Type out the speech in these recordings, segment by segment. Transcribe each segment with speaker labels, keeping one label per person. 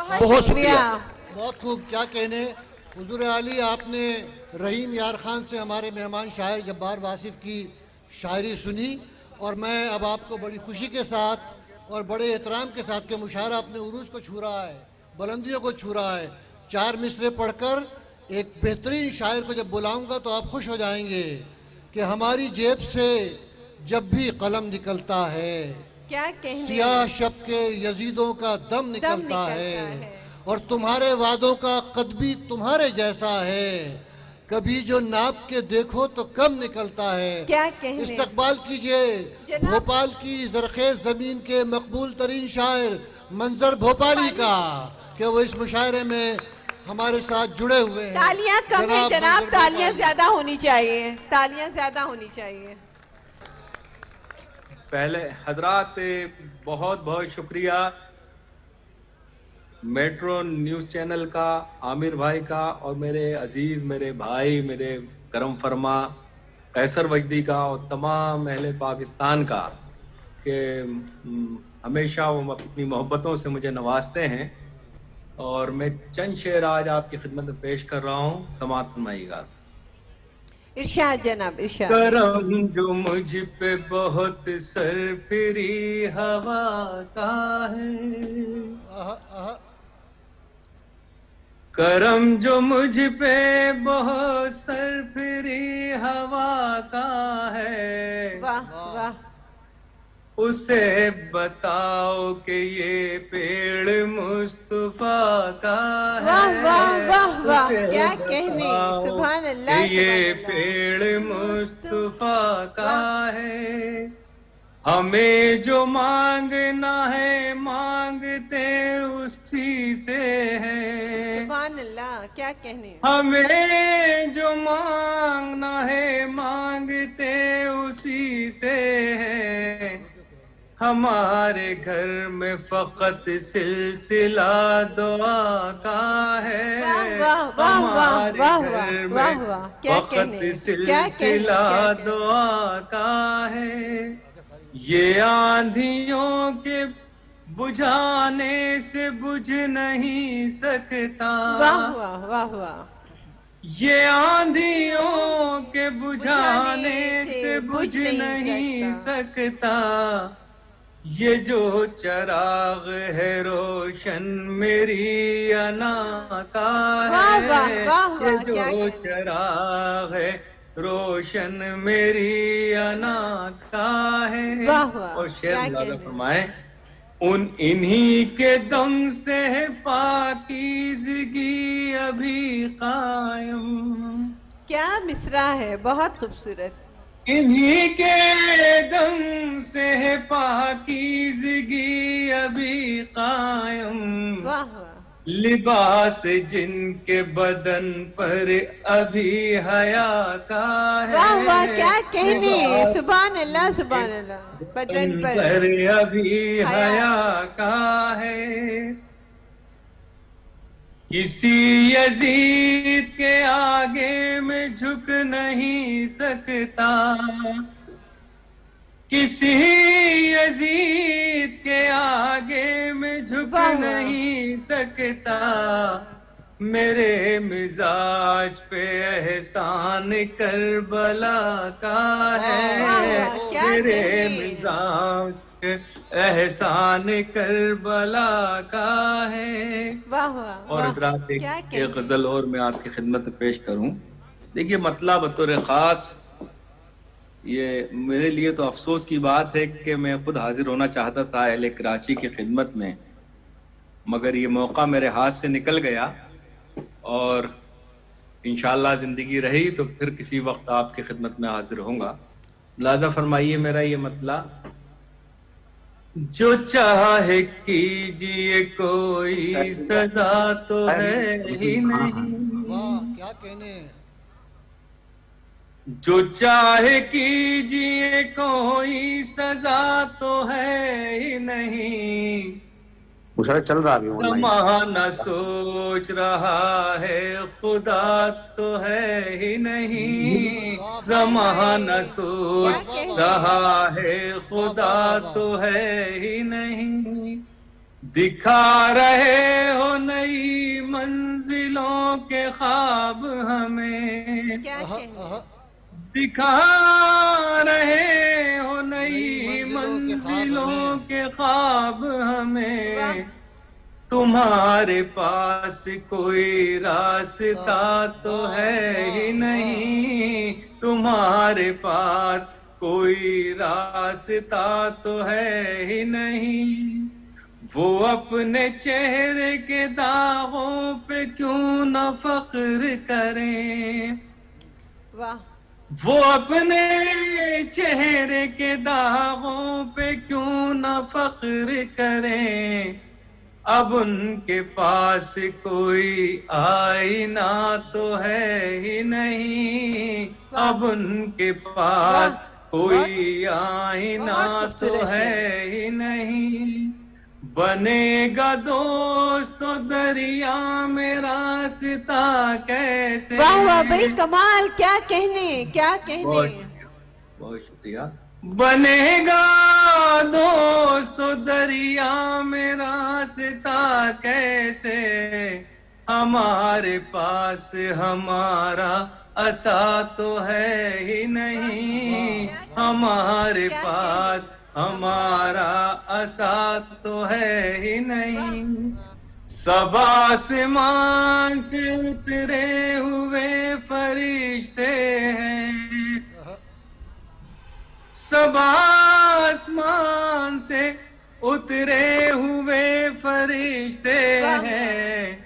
Speaker 1: بہت شکریہ.
Speaker 2: بہت خوب. کیا کہنے حضور عالی. آپ نے رحیم یار خان سے ہمارے مہمان شاعر جبار واصف کی شاعری سنی، اور میں اب آپ کو بڑی خوشی کے ساتھ اور بڑے احترام کے ساتھ کہ مشاعرہ اپنے عروج کو چھو رہا ہے، بلندیوں کو چھو رہا ہے، 4 مصرے پڑھ کر ایک بہترین شاعر کو جب بلاؤں گا تو آپ خوش ہو جائیں گے کہ ہماری جیب سے جب بھی قلم نکلتا ہے،
Speaker 1: کیا کہنے،
Speaker 2: سیاہ شب کے یزیدوں کا دم نکلتا ہے، اور تمہارے وعدوں کا قد بھی تمہارے جیسا ہے، کبھی جو ناپ کے دیکھو تو کم نکلتا ہے.
Speaker 1: کیا کہنے.
Speaker 2: استقبال کیجئے بھوپال کی زرخیز زمین کے مقبول ترین شاعر منظر بھوپالی کا کہ وہ اس مشاعرے میں ہمارے ساتھ جڑے ہوئے ہیں.
Speaker 1: تالیاں کم ہیں جناب، تالیاں زیادہ ہونی چاہیے، تالیاں زیادہ ہونی چاہیے.
Speaker 3: پہلے حضرات بہت بہت شکریہ میٹرو نیوز چینل کا، عامر بھائی کا، اور میرے عزیز میرے بھائی میرے کرم فرما قیصر وجدی کا، اور تمام اہل پاکستان کا کہ ہمیشہ وہ اپنی محبتوں سے مجھے نوازتے ہیں. اور میں چند شعر آج آپ کی خدمت میں پیش کر رہا ہوں، سماعت فرمائیے گا.
Speaker 1: ارشاد جناب، ارشاد.
Speaker 3: کرم جو مجھ پہ بہت سرپری ہوا کا ہے، کرم جو مجھ پہ بہت سرپری ہوا کا ہے،
Speaker 1: واہ واہ.
Speaker 3: اسے بتاؤ کہ یہ پیڑ مصطفیٰ کا ہے.
Speaker 1: واہ واہ واہ واہ. کیا
Speaker 3: اسے
Speaker 1: کہنے،
Speaker 3: بتاؤ
Speaker 1: سبحان
Speaker 3: کہ
Speaker 1: اللہ،
Speaker 3: یہ
Speaker 1: سبحان اللہ.
Speaker 3: پیڑ مصطفیٰ کا ہے. ہمیں جو مانگنا ہے مانگتے اسی سے ہے،
Speaker 1: سبحان اللہ. کیا کہنے.
Speaker 3: ہمیں جو مانگنا ہے مانگتے اسی سے ہے. ہمارے گھر میں فقط سلسلہ دعا کا ہے، ہمارے گھر میں فقط سلسلہ دعا کا ہے. یہ آندھیوں کے بجھانے سے بجھ نہیں سکتا،
Speaker 1: واہ واہ واہ واہ.
Speaker 3: یہ آندھیوں کے بجھانے سے بجھ نہیں سکتا. یہ جو چراغ ہے روشن میری انا کا ہے، یہ جو چراغ ہے روشن میری انا کا ہے. اور شعر ملاحظہ فرمائیں، انہی کے دم سے ہے پاکیزگی ابھی قائم.
Speaker 1: کیا مصرع ہے، بہت خوبصورت.
Speaker 3: انہی کے دم سے ہے پاکیزگی ابھی قائم.
Speaker 1: واہ واہ.
Speaker 3: لباس جن کے بدن پر ابھی حیا کا ہے.
Speaker 1: واہ واہ. کیا کہنے، سبحان اللہ، سبحان اللہ. بدن پر
Speaker 3: ابھی حیا کا ہے. کسی یزید کے آگے میں جھک نہیں سکتا، کسی یزید کے آگے میں جھک نہیں سکتا. میرے مزاج پہ احسان کربلا کا ہے، میرے مزاج پہ احسان کربلا کا ہے. اور حضرات ایک غزل اور میں آپ کی خدمت میں پیش کروں. دیکھیے مطلب بطور خاص یہ میرے لیے تو افسوس کی بات ہے کہ میں خود حاضر ہونا چاہتا تھا اہل کراچی کی خدمت میں، مگر یہ موقع میرے ہاتھ سے نکل گیا. اور انشاءاللہ زندگی رہی تو پھر کسی وقت آپ کی خدمت میں حاضر ہوں گا. لہذا فرمائیے میرا یہ مطلب، جو چاہے کیجئے کوئی سزا تو ہے ہی نہیں.
Speaker 2: واہ کیا کہنے.
Speaker 3: جو چاہے کیجئے کوئی سزا تو ہے ہی نہیں.
Speaker 4: چل رہا ابھی
Speaker 3: زمانہ سوچ رہا ہے خدا تو ہے ہی نہیں. زمانہ سوچ رہا ہے خدا تو ہے ہی نہیں. دکھا رہے ہو نئی منزلوں کے خواب ہمیں،
Speaker 1: کیا کہنے
Speaker 3: دکھا رہے ہو نئی منزلوں کے خواب ہمیں، تمہارے پاس کوئی راستہ تو ہے ہی نہیں، تمہارے پاس کوئی راستہ تو ہے ہی نہیں، وہ اپنے چہرے کے داغوں پہ کیوں نہ فخر کریں،
Speaker 1: واہ
Speaker 3: وہ اپنے چہرے کے داغوں پہ کیوں نہ فخر کریں، اب ان کے پاس کوئی آئینہ تو ہے ہی نہیں، اب ان کے پاس کوئی آئینہ تو ہے ہی نہیں، بنے گا دوست تو دریا میں راستہ کیسے،
Speaker 1: واہ واہ بھائی کمال، کیا کہنے کیا کہنے.
Speaker 3: بہت شکریہ. بنے گا دوست تو دریا میں راستہ کیسے، ہمارے پاس ہمارا عصا تو ہے ہی نہیں، ہمارے پاس ہمارا عصا تو ہے ہی نہیں، سب آسمان سے اترے ہوئے فرشتے ہیں، سب آسمان سے اترے ہوئے فرشتے ہیں،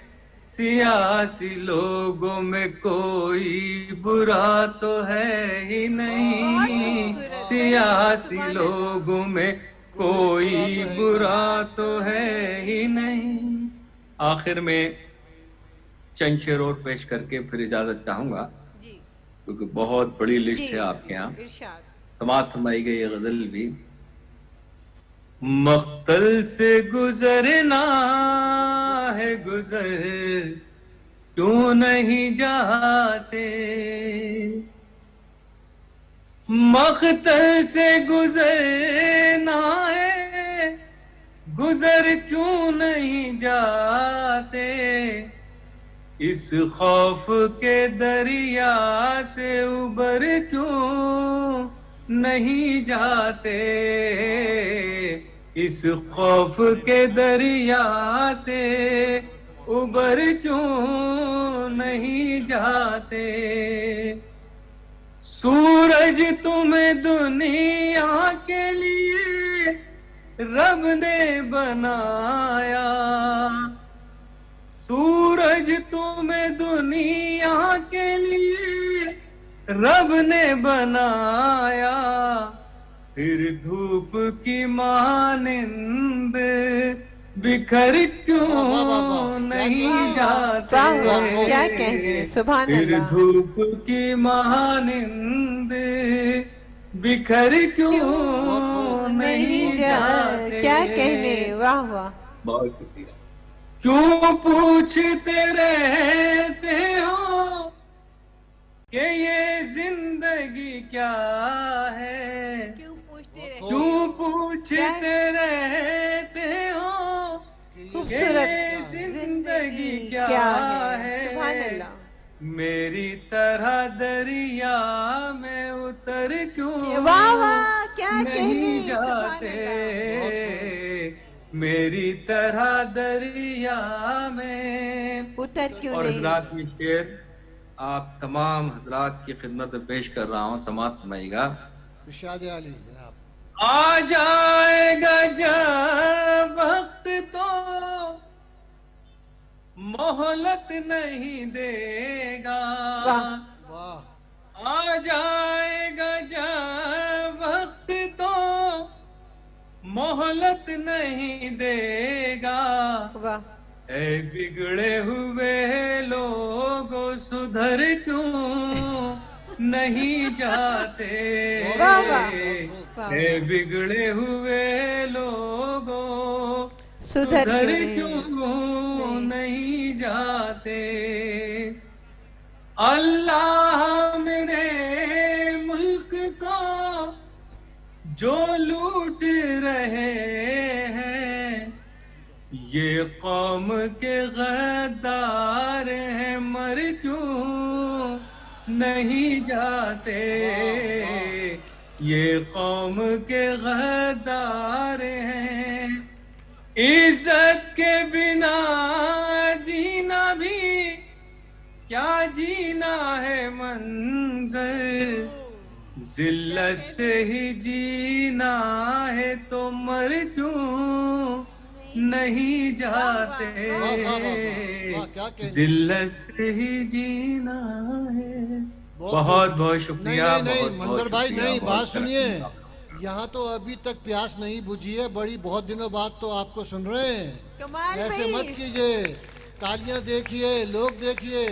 Speaker 3: سیاسی لوگوں میں کوئی برا تو ہے ہی نہیں، سیاسی لوگوں میں کوئی برا تو ہے ہی نہیں. آخر میں چند شعر اور پیش کر کے پھر اجازت چاہوں گا، کیونکہ بہت بڑی لسٹ ہے آپ کے یہاں. سماعت فرمائی گئی یہ غزل بھی. مقتل سے گزرنا ہے گزر کیوں نہیں جاتے، مقتل سے گزرنا ہے گزر کیوں نہیں جاتے، اس خوف کے دریا سے ابر کیوں نہیں جاتے، اس خوف کے دریا سے ابر کیوں نہیں جاتے، سورج تمہیں دنیا کے لیے رب نے بنایا، سورج تمہیں دنیا کے لیے رب نے بنایا، پھر دھوپ کی مانند بکھر کیوں نہیں جاتے،
Speaker 1: کیا کہنے سبحان
Speaker 3: پھر
Speaker 1: اللہ.
Speaker 3: دھوپ کی مانند بکھر کیوں نہیں جاتے،
Speaker 1: کیا کہنے واہ واہ.
Speaker 3: بہت شکریہ. کیوں پوچھتے رہتے ہو کہ یہ زندگی کیا ہے،
Speaker 1: کیوں پوچھتے رہتے
Speaker 3: کیوں پوچھتے رہتے ہو کہ
Speaker 1: خوبصورت
Speaker 3: یہ زندگی کیا
Speaker 1: سبحان
Speaker 3: ہے،
Speaker 1: اللہ.
Speaker 3: میری طرح دریا میں اتر کیوں
Speaker 1: واہ واہ کیا
Speaker 3: نہیں
Speaker 1: کہنے سبحان
Speaker 3: جاتے،
Speaker 1: اللہ.
Speaker 3: میری طرح دریا میں
Speaker 1: اتر کیوں
Speaker 3: اور
Speaker 1: نہیں.
Speaker 3: حضرات یہ شعر آپ تمام حضرات کی خدمت میں پیش کر رہا ہوں، سماعت فرمائیے گا.
Speaker 2: ارشاد علی جناب.
Speaker 3: آ جائے گا جب وقت تو مہلت نہیں دے گا،
Speaker 2: واہ
Speaker 3: آ جائے گا جب وقت تو مہلت نہیں دے گا،
Speaker 1: واہ
Speaker 3: اے بگڑے ہوئے لوگوں سدھر کیوں نہیں جاتے،
Speaker 1: واہ واہ.
Speaker 3: اے بگڑے ہوئے لوگوں
Speaker 1: سدھر
Speaker 3: سدھر
Speaker 1: کیوں
Speaker 3: کیوں نہیں جاتے، اللہ میرے ملک کو جو لوٹ رہے ہیں، یہ قوم کے غدار ہیں مر کیوں نہیں جاتے، یہ قوم کے غدار ہیں، عزت کے بنا جینا بھی کیا جینا ہے منظر، ذلت سے ہی جینا ہے تو مر کیوں نہیں جاتے، ذلت سے ہی جینا ہے۔ بہت بہت شکریہ۔
Speaker 2: نہیں منظر بھائی نہیں، بات سنیے، یہاں تو ابھی تک پیاس نہیں بجھی ہے، بڑی بہت دنوں بعد تو آپ کو سن رہے ہیں،
Speaker 1: کمال
Speaker 2: ایسے مت کیجئے، تالیاں دیکھیے، لوگ دیکھیے،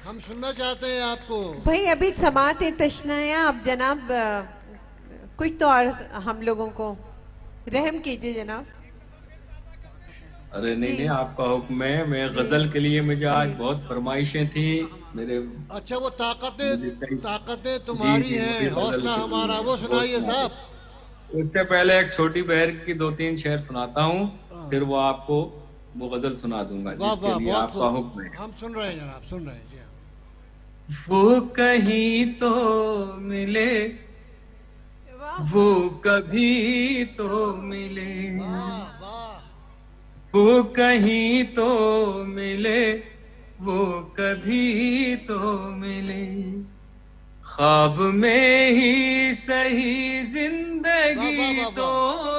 Speaker 2: ہم سننا چاہتے ہیں آپ کو۔
Speaker 1: بھائی ابھی سماعت تشنا ہے، اب جناب کچھ تو اور ہم لوگوں کو رحم کیجئے جناب۔
Speaker 3: ارے نہیں آپ کا حکم ہے، میں غزل کے لیے مجھے آج بہت فرمائشیں تھیں میرے۔
Speaker 2: اچھا وہ طاقتیں تمہاری ہیں، حوصلہ ہمارا، وہ سنائیے صاحب۔
Speaker 3: اس سے پہلے ایک چھوٹی بہر کی 2-3 شعر سناتا ہوں، پھر وہ آپ کو وہ غزل سنا دوں گا جس کے لیے آپ کا حکم ہے۔
Speaker 2: ہم سن رہے ہیں جناب، سن رہے ہیں جی۔
Speaker 3: وہ کہیں تو ملے، وہ کبھی تو ملے، وہ کہیں تو ملے، وہ کبھی تو ملے، خواب میں ہی صحیح زندگی تو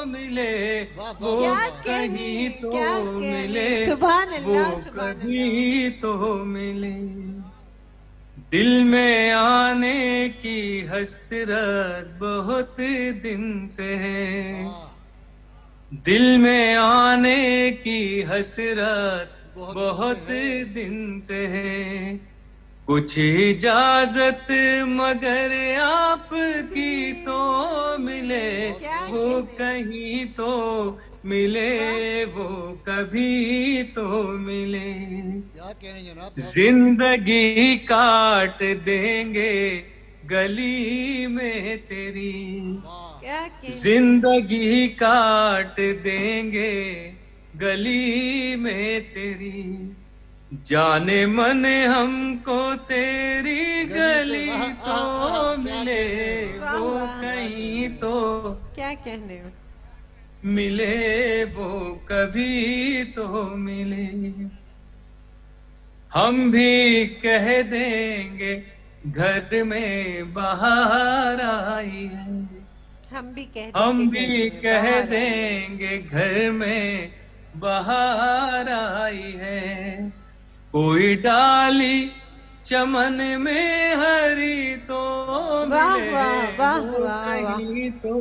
Speaker 3: ملے، وہ کہیں تو ملے، وہ کبھی تو ملے، دل میں آنے کی حسرت بہت دن سے ہے، دل میں آنے کی حسرت بہت دن سے ہے، کچھ اجازت مگر آپ کی تو ملے، وہ کہیں تو ملے، وہ کبھی تو ملے، زندگی کاٹ دیں گے گلی میں تیری، زندگی کاٹ دیں گے گلی میں تیری، جانے من ہم کو تیری گلی تو ملے، وہ کہیں تو
Speaker 1: کیا کہنے
Speaker 3: ملے، وہ کبھی تو ملے، ہم بھی کہہ دیں گے گھر میں بہار آئی ہے، ہم بھی کہہ دیں گے گھر میں بہار آئی ہے، کوئی ڈالی چمن میں ہری تو ملے، وہ کہیں تو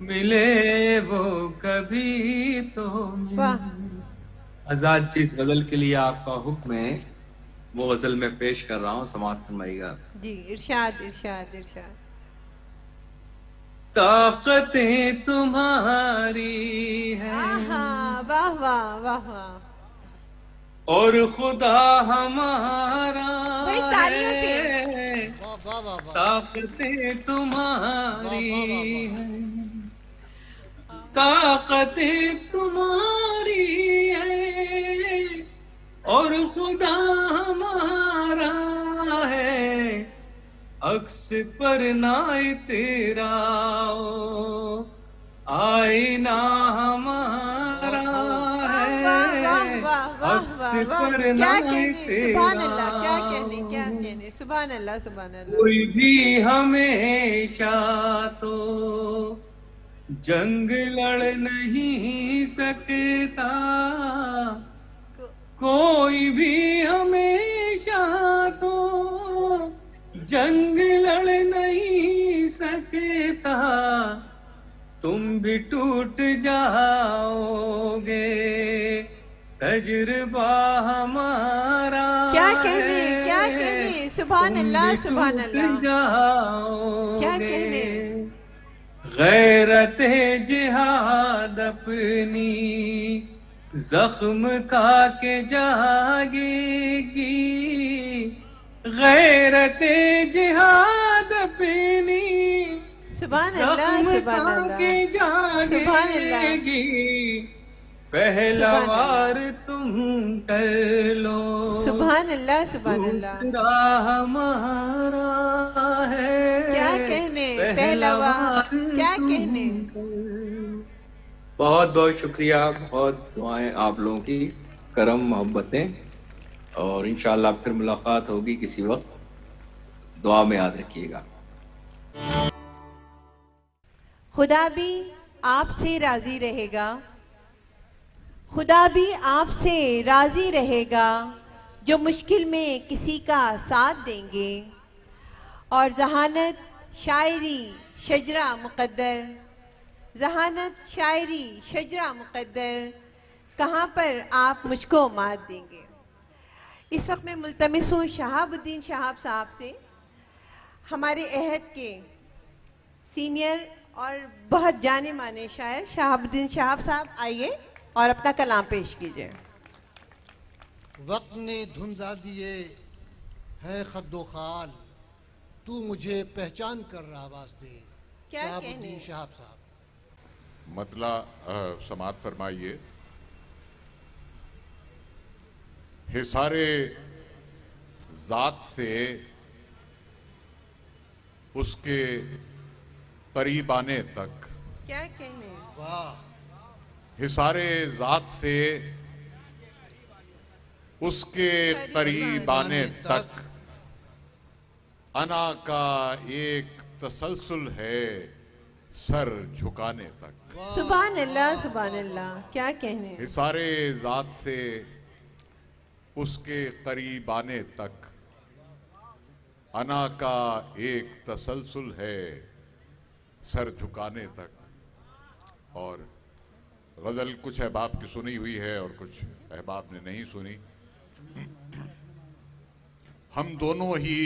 Speaker 3: ملے، وہ کبھی تو ملے۔ آزاد چیت غزل کے لیے آپ کا حکم ہے، وہ غزل میں پیش کر رہا ہوں، سماعت فرمائیے گا۔
Speaker 1: جی ارشاد ارشاد ارشاد۔
Speaker 3: طاقتیں تمہاری ہیں،
Speaker 1: واہ واہ واہ واہ،
Speaker 3: اور خدا ہمارا
Speaker 1: ہے،
Speaker 3: طاقتیں تمہاری ہیں، طاقتیں تمہاری ہیں، اور خدا ہمارا ہے، عکس پر نہ تیرا آئینہ ہمارا ہے، عکس پر نہ تیرا،
Speaker 1: سبحان اللہ سبحان اللہ،
Speaker 3: کوئی بھی ہمیشہ تو جنگ لڑ نہیں سکتا، کوئی بھی ہمیشہ تو جنگ لڑ نہیں سکتا، تم بھی ٹوٹ جاؤ گے، تجربہ ہمارا
Speaker 1: کیا کہنے، سبحان اللہ سبحان اللہ، کیا کہنے،
Speaker 3: غیرت جہاد اپنی زخم کھا کے جاگے گی، غیرت جہاد اپنی
Speaker 1: سبحان اللہ سبحان اللہ،
Speaker 3: جاگے گی، پہلا
Speaker 1: سبحان
Speaker 3: وار تم کر لو،
Speaker 1: سبحان اللہ سبحان اللہ.
Speaker 3: دوسرا ہمارا ہے،
Speaker 1: کیا کہنے،
Speaker 3: پہلا وار
Speaker 1: کیا
Speaker 3: تم
Speaker 1: کہنے.
Speaker 3: کر لو. بہت بہت شکریہ، بہت دعائیں آپ لوگوں کی، کرم محبتیں، اور انشاءاللہ پھر ملاقات ہوگی کسی وقت، دعا میں یاد رکھیے گا.
Speaker 1: خدا بھی آپ سے راضی رہے گا، خدا بھی آپ سے راضی رہے گا، جو مشکل میں کسی کا ساتھ دیں گے. اور ذہانت شاعری شجرہ مقدر، ذہانت شاعری شجرہ مقدر، کہاں پر آپ مجھ کو مات دیں گے. اس وقت میں ملتمس ہوں شہاب الدین شہاب صاحب سے، ہمارے عہد کے سینئر اور بہت جانے مانے شاعر شہاب الدین شہاب صاحب آئیے اور اپنا کلام پیش کیجئے.
Speaker 2: وقت نے دھندا دیے ہے خد و خال، تو مجھے پہچان کر آواز دے.
Speaker 1: کیا
Speaker 2: شہاب
Speaker 1: کہنے.
Speaker 2: الدین شہاب صاحب.
Speaker 5: مطلع سماعت فرمائیے. حصار ذات سے اس کے قریب آنے تک،
Speaker 1: کیا کہنے.
Speaker 2: واہ.
Speaker 5: حصار ذات سے اس کے قریب آنے تک، انا کا ایک تسلسل ہے سر جھکانے تک.
Speaker 1: سبحان اللہ سبحان اللہ. کیا کہنے.
Speaker 5: حصار ذات سے اس کے قریب آنے تک، انا کا ایک تسلسل ہے سر جھکانے تک. اور غزل کچھ احباب کی سنی ہوئی ہے اور کچھ احباب نے نہیں سنی. ہم دونوں ہی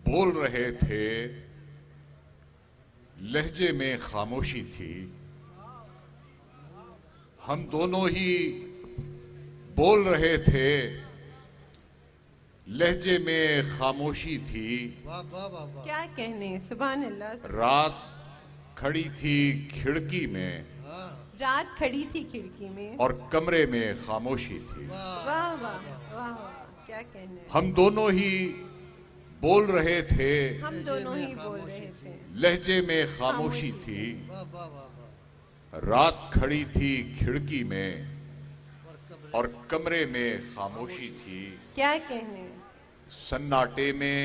Speaker 5: بول رہے تھے، لہجے میں خاموشی تھی. ہم دونوں ہی بول رہے تھے، لہجے میں خاموشی تھی.
Speaker 2: واہ واہ واہ واہ.
Speaker 1: کیا کہنے. سبحان اللہ.
Speaker 5: رات کھڑی تھی کھڑکی میں
Speaker 1: رات کھڑی تھی کھڑکی میں،
Speaker 5: اور کمرے میں خاموشی تھی.
Speaker 1: واہ واہ واہ واہ. کیا کہنے.
Speaker 5: ہم دونوں ہی بول رہے تھے،
Speaker 1: ہم دونوں ہی بول رہے تھے،
Speaker 5: لہجے میں خاموشی تھی.
Speaker 2: واہ واہ واہ واہ.
Speaker 5: رات کھڑی تھی کھڑکی میں اور کمرے میں خاموشی تھی.
Speaker 1: کیا کہنے.
Speaker 5: سناٹے میں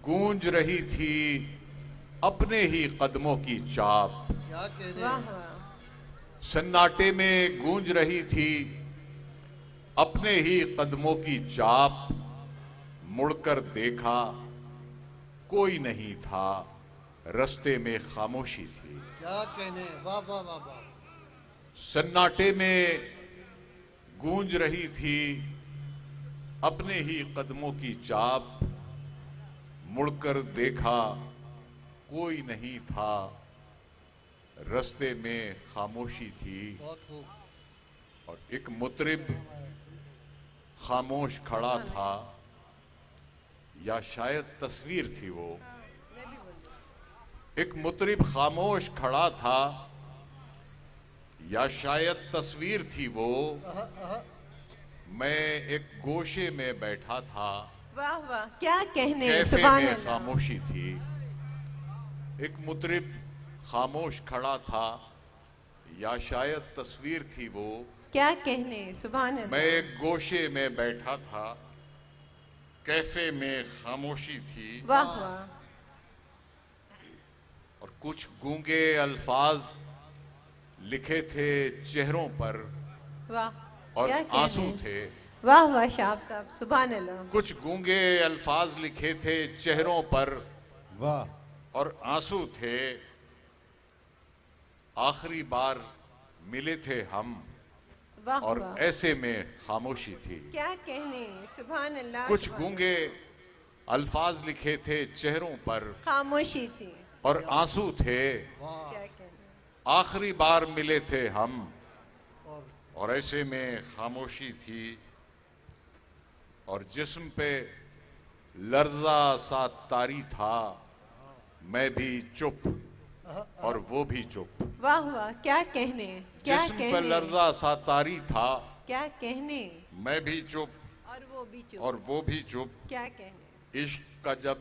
Speaker 5: گونج رہی تھی اپنے ہی قدموں کی چاپ.
Speaker 2: کیا کہنے.
Speaker 1: واہ واہ.
Speaker 5: سناٹے میں گونج رہی تھی اپنے ہی قدموں کی چاپ. مڑ کر دیکھا کوئی نہیں تھا، رستے میں خاموشی تھی.
Speaker 2: کیا کہنے. واہ واہ واہ واہ.
Speaker 5: سناٹے میں گونج رہی تھی اپنے ہی قدموں کی چاپ. مڑ کر دیکھا کوئی نہیں تھا، رستے میں خاموشی تھی.
Speaker 2: بہت خوب.
Speaker 5: اور ایک مطرب خاموش کھڑا تھا، یا شاید تصویر تھی وہ. ایک مطرب خاموش کھڑا تھا، یا شاید تصویر تھی وہ. میں ایک گوشے میں بیٹھا تھا،
Speaker 1: واہ واہ. کیا کہنے.
Speaker 5: کیفے
Speaker 1: سبحان
Speaker 5: میں
Speaker 1: اللہ.
Speaker 5: خاموشی تھی. ایک مطرب خاموش کھڑا تھا، یا شاید تصویر تھی وہ.
Speaker 1: کیا کہنے. سبحان اللہ.
Speaker 5: میں ایک گوشے میں بیٹھا تھا، کیفے میں خاموشی تھی.
Speaker 1: واہ واہ.
Speaker 5: اور کچھ گونگے الفاظ لکھے تھے چہروں پر
Speaker 1: واہ.
Speaker 5: اور
Speaker 1: کیا کہنے.
Speaker 5: آنسو تھے.
Speaker 1: واہ واہ شہاب صاحب. سبحان اللہ.
Speaker 5: کچھ گونگے الفاظ لکھے تھے چہروں پر
Speaker 6: واہ.
Speaker 5: اور آنسو تھے. آخری بار ملے تھے ہم
Speaker 1: واہ
Speaker 5: اور
Speaker 1: واہ.
Speaker 5: ایسے میں خاموشی تھی.
Speaker 1: کیا کہنے. سبحان اللہ.
Speaker 5: کچھ
Speaker 1: سبحان
Speaker 5: گونگے الفاظ لکھے تھے چہروں پر
Speaker 1: اللہ. خاموشی تھی.
Speaker 5: اور آنسو تھے.
Speaker 1: کیا کہنے.
Speaker 5: آخری بار ملے تھے ہم
Speaker 2: اور
Speaker 5: اور ایسے میں خاموشی تھی. اور جسم پہ لرزہ سا طاری تھا، میں بھی چپ اور وہ بھی چپ.
Speaker 1: واہ واہ، کیا کہنے، کیا
Speaker 5: جسم پہ
Speaker 1: کہنے،
Speaker 5: لرزہ سا طاری تھا،
Speaker 1: کیا کہنے،
Speaker 5: میں بھی چپ
Speaker 1: اور وہ بھی چپ،
Speaker 5: اور وہ بھی چپ.
Speaker 1: کیا کہنے.
Speaker 5: عشق کا جب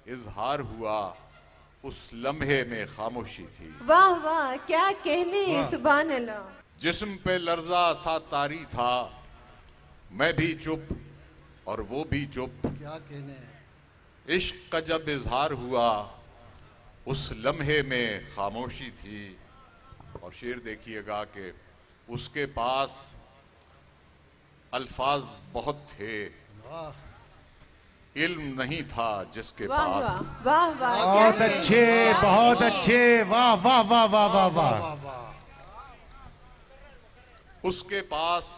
Speaker 5: اظہار ہوا اس لمحے میں خاموشی تھی.
Speaker 1: واہ واہ، کیا کہنے، سبحان اللہ.
Speaker 5: جسم پہ لرزہ سا طاری تھا، میں بھی چپ اور وہ بھی چپ.
Speaker 2: کیا کہنے.
Speaker 5: عشق کا جب اظہار ہوا اس لمحے میں خاموشی تھی. اور شعر دیکھیے گا کہ اس کے پاس الفاظ بہت تھے، علم نہیں تھا جس کے
Speaker 1: واہ واہ
Speaker 5: پاس.
Speaker 1: واہ واہ،
Speaker 6: بہت
Speaker 1: کیا
Speaker 6: اچھے،
Speaker 1: کہنے،
Speaker 6: بہت اچھے، واہ واہ واہ واہ واہ واہ.
Speaker 2: واہ واہ.
Speaker 5: اس کے پاس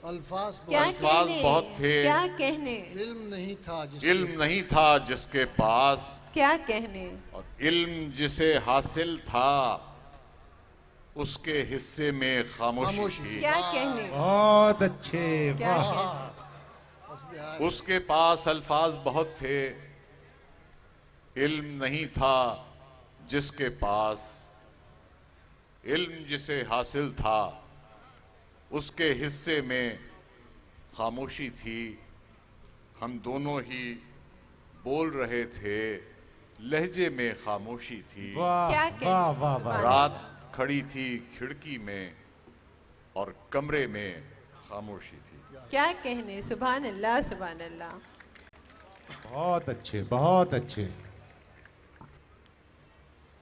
Speaker 2: الفاظ
Speaker 1: کیا
Speaker 2: بہت،
Speaker 5: الفاظ
Speaker 1: کہنے،
Speaker 5: بہت تھے،
Speaker 1: کیا کہنے،
Speaker 2: علم نہیں تھا جس
Speaker 5: علم نہیں تھا جس کے پاس.
Speaker 1: کیا کہنے.
Speaker 5: اور علم جسے حاصل تھا اس کے حصے میں خاموشی
Speaker 2: خاموشی.
Speaker 5: تھی.
Speaker 1: کیا کہنے،
Speaker 6: بہت اچھے،
Speaker 1: کیا
Speaker 6: واہ.
Speaker 1: کہنے.
Speaker 5: اس کے پاس الفاظ بہت تھے، علم نہیں تھا جس کے پاس. علم جسے حاصل تھا اس کے حصے میں خاموشی تھی. ہم دونوں ہی بول رہے تھے، لہجے میں خاموشی تھی.
Speaker 6: واہ
Speaker 1: کیا کہنے.
Speaker 6: واہ واہ واہ.
Speaker 5: رات کھڑی تھی کھڑکی میں اور کمرے میں خاموشی تھی.
Speaker 1: کیا کہنے، سبحان اللہ سبحان اللہ.
Speaker 6: بہت اچھے، بہت اچھے.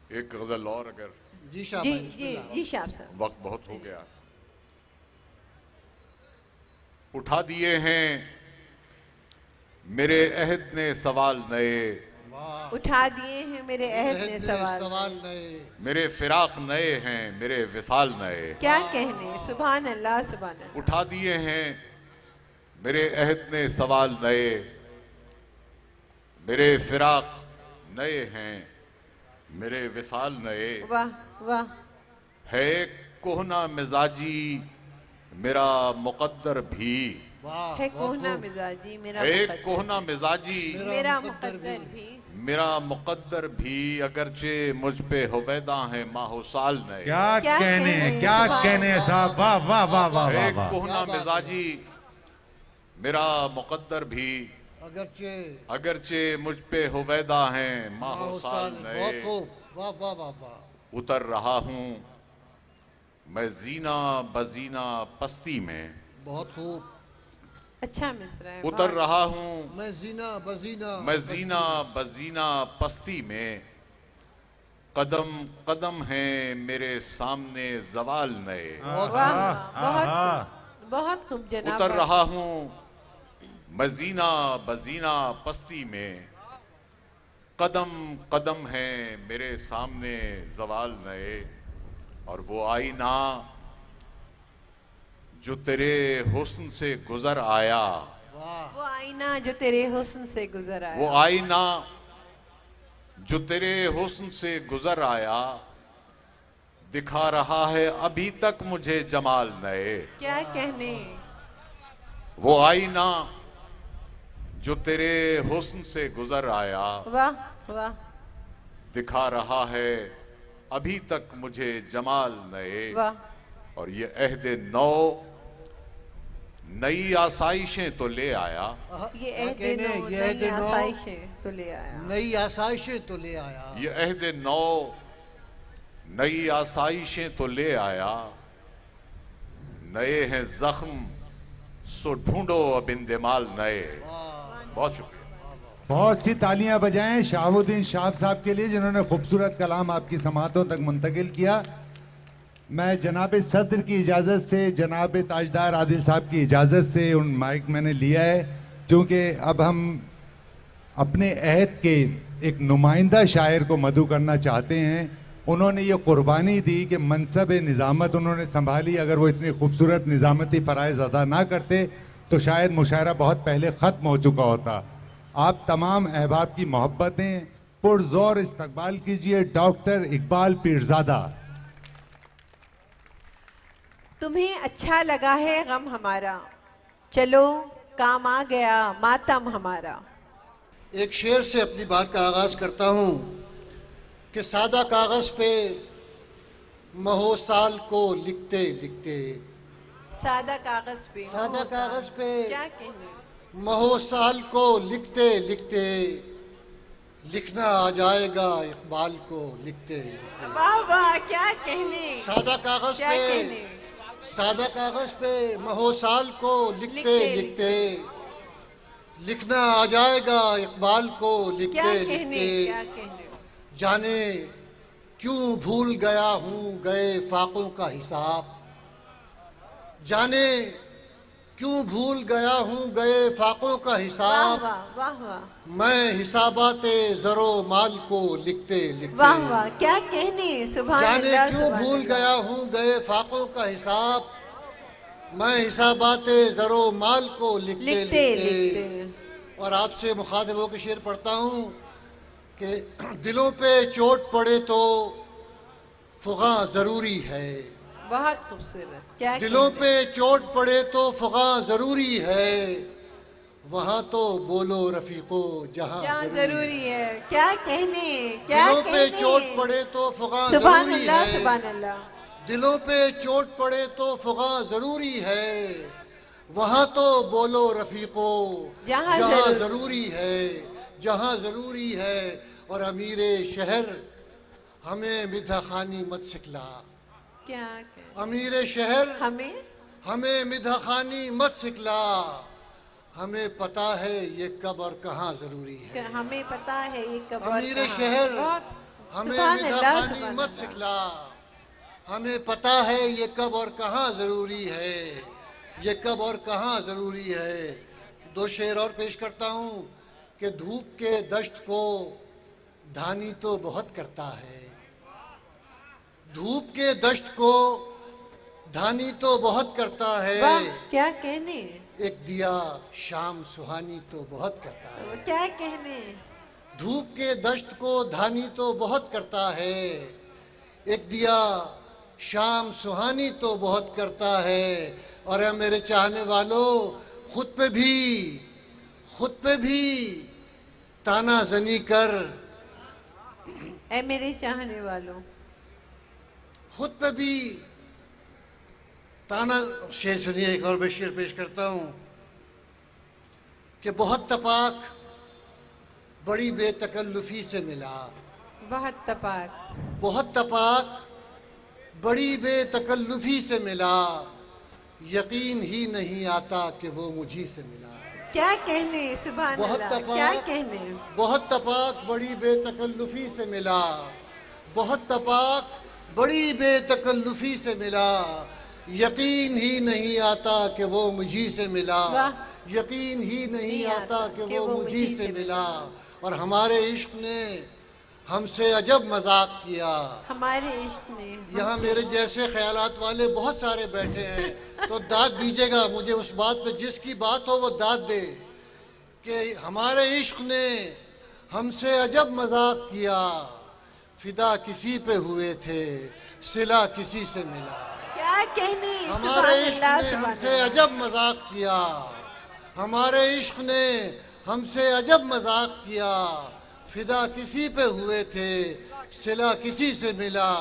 Speaker 5: ایک غزل اور اگر
Speaker 2: جی شاہ
Speaker 1: جی
Speaker 2: بھائی، بسم
Speaker 1: جی
Speaker 2: اللہ.
Speaker 1: جی شاپ صاحب.
Speaker 5: وقت بہت ہو گیا. اٹھا دیے ہیں میرے عہد نے سوال نئے،
Speaker 1: اٹھا دیے ہیں میرے عہد نے
Speaker 2: عہد
Speaker 1: سوال.
Speaker 2: سوال نئے.
Speaker 5: میرے فراق نئے ہیں، میرے وصال نئے.
Speaker 1: کیا کہنے، سبحان اللہ سبحان اللہ.
Speaker 5: اٹھا دیے ہیں میرے عہد نے سوال نئے، میرے فراق نئے ہیں، میرے وصال نئے.
Speaker 1: واہ واہ،
Speaker 5: ہے کہنا مزاجی میرا مقدر بھی،
Speaker 2: واہ
Speaker 1: ہے
Speaker 2: بہت
Speaker 1: کوہنا
Speaker 2: خوب.
Speaker 1: مزاجی میرا
Speaker 5: ہے
Speaker 1: مقدر،
Speaker 5: کہنا مزاجی
Speaker 1: میرا مقدر بھی.
Speaker 5: میرا مقدر بھی، اگرچہ مجھ پہ ہویدا ہیں ماہ و سال نئے.
Speaker 6: کیا
Speaker 1: کیا
Speaker 6: کہنے،
Speaker 1: کہنے،
Speaker 6: کیا
Speaker 1: سبحان
Speaker 6: کہنے
Speaker 1: اللہ.
Speaker 6: صاحب، واہ واہ واہ واہ
Speaker 5: ہے
Speaker 6: واہ واہ.
Speaker 5: کہنا
Speaker 2: کیا بات ہے.
Speaker 5: مزاجی میرا مقدر بھی،
Speaker 2: اگرچہ
Speaker 5: اگرچہ مجھ پہ ہویدا ہیں ماہ و سال
Speaker 2: بہت
Speaker 5: نئے.
Speaker 2: خوب. واہ واہ واہ واہ.
Speaker 5: اتر رہا ہوں میں زینہ بزینہ پستی میں،
Speaker 2: بہت خوب.
Speaker 1: اچھا مصرع ہے.
Speaker 5: اتر رہا ہوں
Speaker 2: میں زینہ بزینہ
Speaker 5: میں زینہ بزینہ پستی میں، قدم قدم ہیں میرے سامنے زوال نئے.
Speaker 1: واہ واہ، بہت خوب، بہت خوب جناب.
Speaker 5: اتر رہا ہوں میں زینہ بزینہ پستی میں، قدم قدم ہیں میرے سامنے زوال نئے. اور وہ آئینہ جو تیرے حسن سے گزر آیا،
Speaker 1: وہ آئینہ جو تیرے حسن سے گزر آیا.
Speaker 5: وہ آئینہ جو تیرے حسن سے گزر آیا، دکھا رہا ہے ابھی تک مجھے جمال نئے.
Speaker 1: کیا کہنے،
Speaker 5: وہ آئینہ جو تیرے حسن سے گزر آیا،
Speaker 1: واہ واہ،
Speaker 5: دکھا رہا ہے ابھی تک مجھے جمال نئے.
Speaker 1: واہ.
Speaker 5: اور یہ عہد نو نئی آسائشیں تو لے آیا،
Speaker 1: یہ عہد
Speaker 2: کہنے،
Speaker 1: نو
Speaker 2: یہ عہد
Speaker 1: نئی
Speaker 2: نو
Speaker 1: آسائشیں تو لے آیا.
Speaker 2: نئی آسائشیں تو لے آیا.
Speaker 5: یہ عہد نو نئی آسائشیں تو لے آیا. نئے ہیں زخم سو ڈھونڈو اب اندمال نئے. بہت شکریہ.
Speaker 6: بہت سی تالیاں بجائیں شہاب الدین شہاب صاحب کے لیے جنہوں نے خوبصورت کلام آپ کی سماعتوں تک منتقل کیا. میں جناب صدر کی اجازت سے، جناب تاجدار عادل صاحب کی اجازت سے ان مائک میں نے لیا ہے، کیونکہ اب ہم اپنے عہد کے ایک نمائندہ شاعر کو مدعو کرنا چاہتے ہیں. انہوں نے یہ قربانی دی کہ منصب نظامت انہوں نے سنبھالی. اگر وہ اتنی خوبصورت نظامتی فرائض ادا نہ کرتے تو شاید مشاعرہ بہت پہلے ختم ہو چکا ہوتا. آپ تمام احباب کی محبتیں پرزور استقبال کیجئے ڈاکٹر اقبال پیرزادہ.
Speaker 1: تمہیں اچھا لگا ہے غم ہمارا، چلو کام آ گیا ماتم ہمارا.
Speaker 2: ایک شعر سے اپنی بات کا آغاز کرتا ہوں. کہ سادہ کاغذ پہ مہو سال کو لکھتے لکھتے،
Speaker 1: سادہ کاغذ پہ
Speaker 2: سادہ کاغذ پہ
Speaker 1: کیا کہنے،
Speaker 2: مہو سال کو لکھتے لکھتے، لکھنا آ جائے گا اقبال کو لکھتے لکھتے۔
Speaker 1: واہ واہ کیا کہنے،
Speaker 2: سادہ کاغذ
Speaker 1: کیا
Speaker 2: پہ،
Speaker 1: کہنے،
Speaker 2: سادہ کاغذ پہ مہو سال کو لکھتے لکھتے، لکھنا آ جائے گا اقبال کو
Speaker 1: کیا
Speaker 2: لکھتے
Speaker 1: کہنے،
Speaker 2: لکھتے۔
Speaker 1: کیا کہنے،
Speaker 2: جانے کیوں بھول گیا ہوں گئے فاقوں کا حساب، جانے کیوں بھول گیا ہوں گئے فاقوں کا
Speaker 1: واہ
Speaker 2: حساب،
Speaker 1: واہ واہ واہ
Speaker 2: میں حسابات زر و مال کو لکھتے لکھتے۔
Speaker 1: واہ واہ کیا کہنے، سبحان
Speaker 2: جانے
Speaker 1: اللہ
Speaker 2: کیوں
Speaker 1: سبحان
Speaker 2: بھول
Speaker 1: اللہ۔
Speaker 2: گیا ہوں گئے فاقوں کا حساب، میں حسابات زر و مال کو لکھتے
Speaker 1: لکھتے
Speaker 2: لکھتے۔
Speaker 1: لکھتے،
Speaker 2: اور آپ سے مخاطب ہو کے شعر پڑھتا ہوں کہ دلوں پہ چوٹ پڑے تو فغاں ضروری ہے،
Speaker 1: بہت خوبصورت، کیا
Speaker 2: دلوں
Speaker 1: کہنے،
Speaker 2: پہ چوٹ پڑے تو فغاں ضروری ہے، وہاں تو بولو رفیقو جہاں
Speaker 1: کیا
Speaker 2: ضروری
Speaker 1: ضروری ہے، کیا کہنے، کیا
Speaker 2: دلوں پہ
Speaker 1: کہنے،
Speaker 2: چوٹ پڑے تو فغاں
Speaker 1: سبحان
Speaker 2: ضروری
Speaker 1: اللہ
Speaker 2: ہے،
Speaker 1: سبحان اللہ،
Speaker 2: دلوں پہ چوٹ پڑے تو فغاں ضروری ہے، وہاں تو بولو رفیقو
Speaker 1: جہاں
Speaker 2: جہاں
Speaker 1: ضروری
Speaker 2: ضروری ہے، جہاں ضروری ہے۔ اور امیر شہر ہمیں مدح خوانی مت سکھلا،
Speaker 1: کیا کہنے،
Speaker 2: امیر شہر
Speaker 1: ہمیں
Speaker 2: ہمیں مدح خوانی مت سکھلا، ہمیں پتہ ہے یہ کب اور کہاں ضروری ہے،
Speaker 1: ہمیں پتا ہے یہ کب اور
Speaker 2: امیر
Speaker 1: کہاں،
Speaker 2: شہر
Speaker 1: بہت
Speaker 2: ہمیں
Speaker 1: سبحان
Speaker 2: مدح
Speaker 1: اللہ
Speaker 2: خوانی
Speaker 1: سبحان
Speaker 2: مت
Speaker 1: اللہ۔
Speaker 2: سکھلا، ہمیں پتہ ہے یہ کب اور کہاں ضروری ہے، یہ کب اور کہاں ضروری ہے۔ دو شعر اور پیش کرتا ہوں کہ دھوپ کے دشت کو دھانی تو بہت کرتا ہے، دھوپ کے دشت کو دھانی تو بہت کرتا ہے،
Speaker 1: واہ کیا کہنے،
Speaker 2: ایک دیا شام سہانی تو بہت کرتا ہے،
Speaker 1: کیا کہنے،
Speaker 2: دھوپ کے دشت کو دھانی تو بہت کرتا ہے، ایک دیا شام سہانی تو بہت کرتا ہے۔ اور اے میرے چاہنے والوں، خود پہ بھی تانا زنی کر،
Speaker 1: اے میرے چاہنے والوں،
Speaker 2: خود پہ بھی تانا، شعر سنیے ایک اور میں شعر پیش کرتا ہوں کہ بہت تپاک بڑی بے تکلفی سے ملا،
Speaker 1: بہت تپاک،
Speaker 2: بہت تپاک بڑی بے تکلفی سے ملا، یقین ہی نہیں آتا کہ وہ مجھی سے ملا،
Speaker 1: کیا کہنے، سبحان
Speaker 2: بہت
Speaker 1: اللہ،
Speaker 2: تپاک،
Speaker 1: کیا کہنے،
Speaker 2: بہت تپاک بڑی بے تکلفی سے ملا، بہت تپاک بڑی بے تکلفی سے ملا، یقین ہی نہیں آتا کہ وہ مجھی سے ملا،
Speaker 1: واہ،
Speaker 2: یقین ہی نہیں آتا کہ وہ مجھی سے ملا۔ اور ہمارے عشق نے ہم سے عجب مذاق کیا،
Speaker 1: ہمارے عشق نے
Speaker 2: یہاں میرے جیسے خیالات والے بہت سارے بیٹھے ہیں، تو داد دیجیے گا مجھے اس بات پہ، جس کی بات ہو وہ داد دے، کہ ہمارے عشق نے ہم سے عجب مذاق کیا، فدا کسی پہ ہوئے تھے صلہ کسی سے ملا،
Speaker 1: کیا کہنے،
Speaker 2: ہمارے
Speaker 1: سبحان
Speaker 2: عشق
Speaker 1: اللہ
Speaker 2: نے ہم
Speaker 1: سبحان
Speaker 2: سے
Speaker 1: اللہ،
Speaker 2: عجب مذاق کیا، ہمارے عشق نے ہم سے عجب مذاق کیا، فدا کسی پہ ہوئے تھے صلہ کسی سے ملا،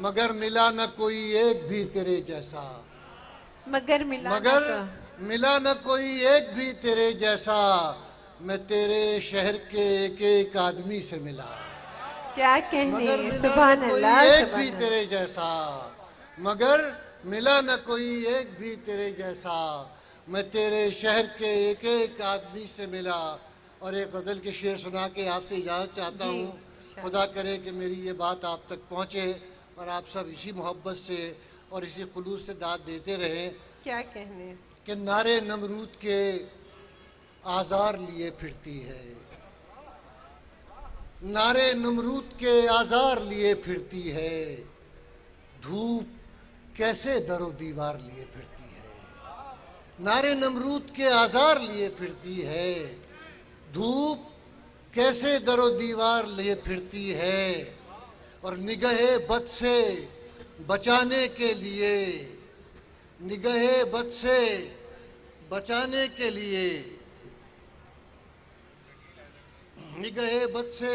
Speaker 2: مگر ملا نہ کوئی ایک بھی تیرے جیسا،
Speaker 1: مگر ملا
Speaker 2: مگر
Speaker 1: نہ
Speaker 2: ملا نہ کوئی ایک بھی تیرے جیسا، میں تیرے شہر کے ایک ایک آدمی سے ملا،
Speaker 1: کیا
Speaker 2: مگر
Speaker 1: کہنے،
Speaker 2: ملا
Speaker 1: سبحان
Speaker 2: نہ کوئی
Speaker 1: اللہ
Speaker 2: ایک
Speaker 1: سبحان
Speaker 2: بھی
Speaker 1: اللہ،
Speaker 2: تیرے جیسا، مگر ملا نہ کوئی ایک بھی تیرے جیسا، میں تیرے شہر کے ایک ایک آدمی سے ملا۔ اور ایک غزل کے شعر سنا کے آپ سے اجازت چاہتا
Speaker 1: جی،
Speaker 2: ہوں، خدا کرے کہ میری یہ بات آپ تک پہنچے اور آپ سب اسی محبت سے اور اسی خلوص سے داد دیتے رہیں
Speaker 1: کیا کہنے،
Speaker 2: کہ نعرے نمرود کے آزار لیے پھرتی ہے، نعرے نمرود کے آزار لیے پھرتی ہے، دھوپ کیسے در و دیوار لیے پھرتی ہے، نعرے نمرود کے آزار لیے پھرتی ہے، دھوپ کیسے در و دیوار لیے پھرتی ہے، اور نگہ بد سے بچانے کے لیے، نگہ بد سے بچانے کے لیے، نگہ بد سے